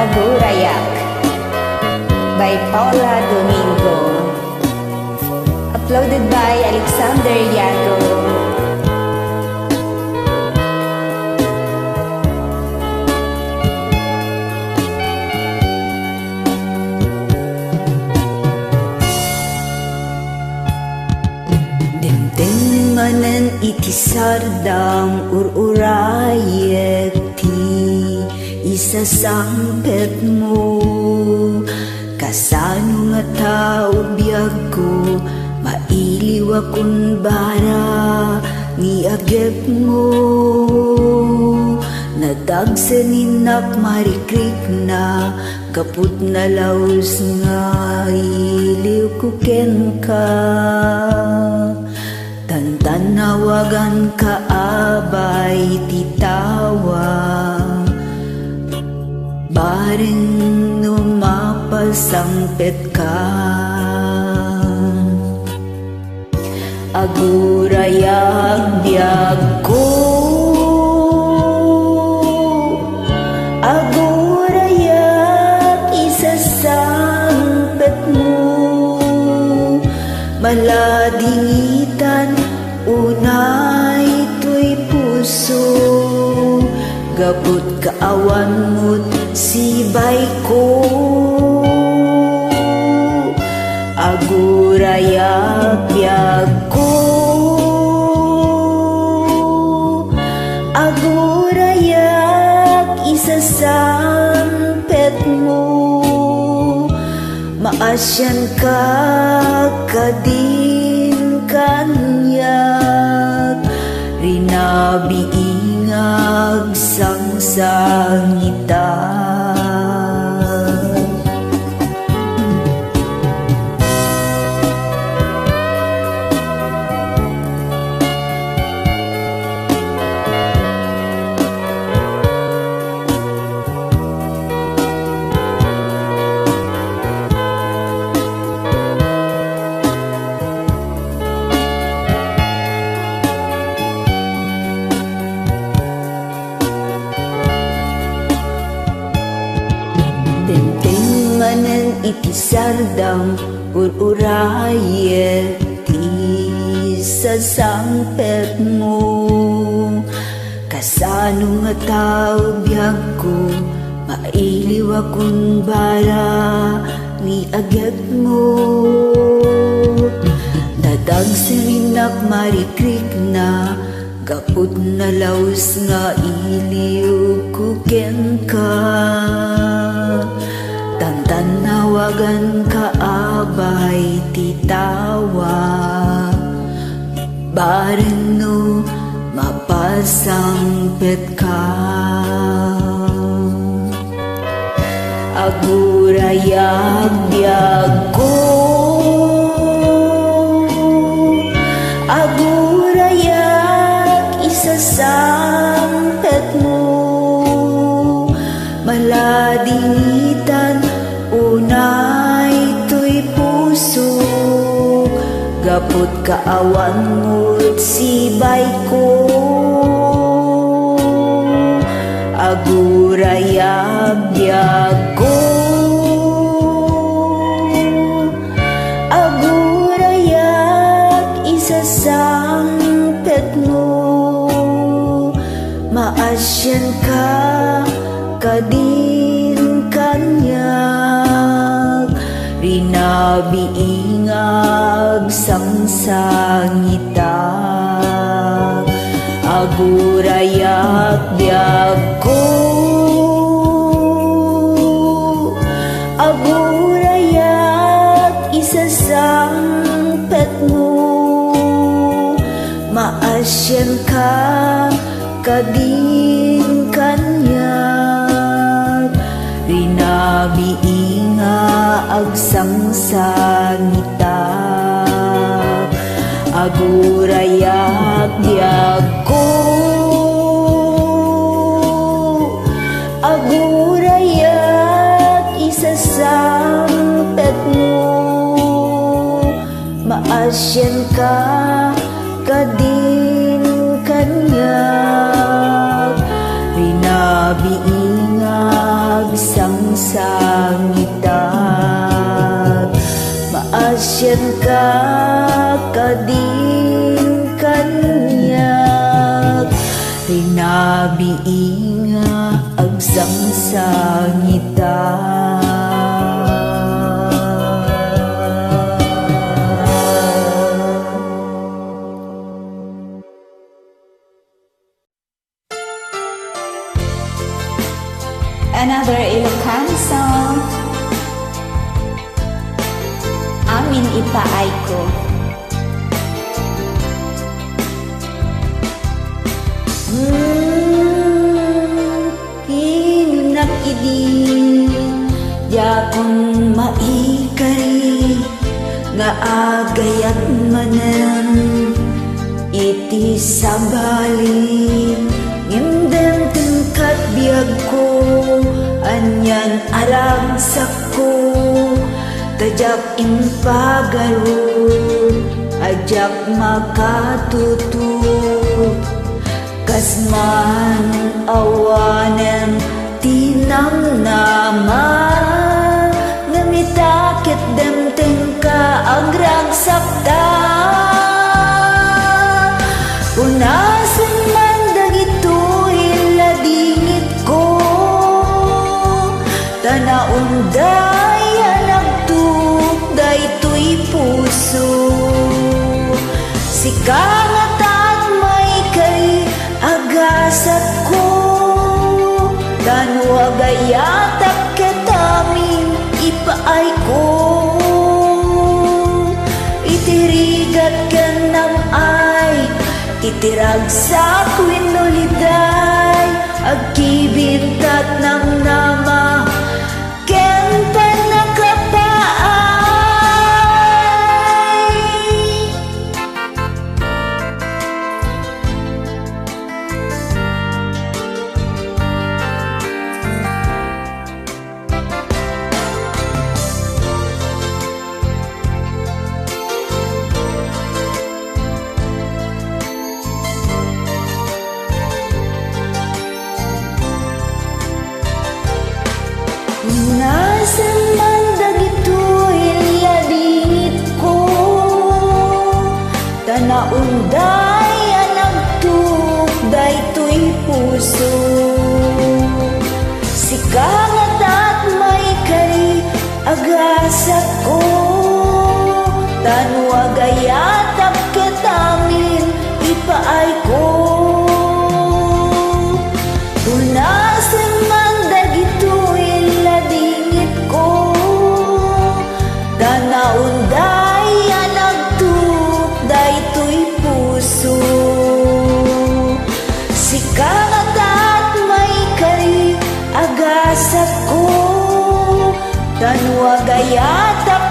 Agurayak by Paula Domingo. Uploaded by Alexander Yago. Manan iti sardam ururayek ti isasampet mo. Kasano nga tao biyag ko, mailiw akong bara ni agep mo. Nadagsanin marikrik na, kaput na laos nga iliw ko ken ka. Tanawagan ka abay titawa, baring numapasangpet ka. Agurayag biyag ko, agurayag isasangpet mo. Maladingitan unay to'y puso, gabot kaawan mo't sibay ko. Agurayag biyag ko, agurayag isasampet mo. Maasyan ka kadin kanyak, rinabiingag sang sangitan. Manan iti sardam ururayek ti sasampet mo. Kasano nga tao biyag ko, mailiw akong bara ni agad mo. Nadagsanin marikrik na, kaput na laos nga iliw ko ken ka. Tanawagan ka abay titawa, baring no mapasangpet ka. Agurayag biyag ko, agurayag isasampet mo. Maladingitan unay to'y puso, gapot kaawan mo't sibay ko. Agurayag biyag ko, agurayag isasampet mo. Maasyan ka kadin kanyak, rinabiingag sang sangitan. Agurayag biyag ko, agurayag isasampet mo. Maasyan ka kadin kanyak, rinabiinga agsang sangitan. Agurayag biyag ko, agurayag isasampet mo. Maasyan ka kadin kanyak, rinabiingag sang sangitan. Maasyan ka kadin kanyak, rinabiinga agsang sangitan. Another Ilocano song. Amin ipaay ko. Kinunak idi yakon maikari nga agayat manan iti sabali ngimden tengkat biag ko anyan aragsak ko tajak impagaro ajak makatuto kasman awanen tinamnama ngamitakit demteng ka agragsak ta unasan man dagito iladingit ko tanaunday anagtuk daytoy puso sikangat at may kay agasat ko tanwagayatak ketamin ipaay ko itirigat ka ng ay itiragsak winoliday agkibintat ng nama ken panakapaay. Nasaan man dagito iladingit ko tanaunday anagtuk daytoy puso sikangat at may kari agasat ko tanwagayatak ketamin ipaay ko unasan man dagito iladingit ko tanaunday anagtuk daytoy puso sikangat at may kari agasat ko tanwagayatak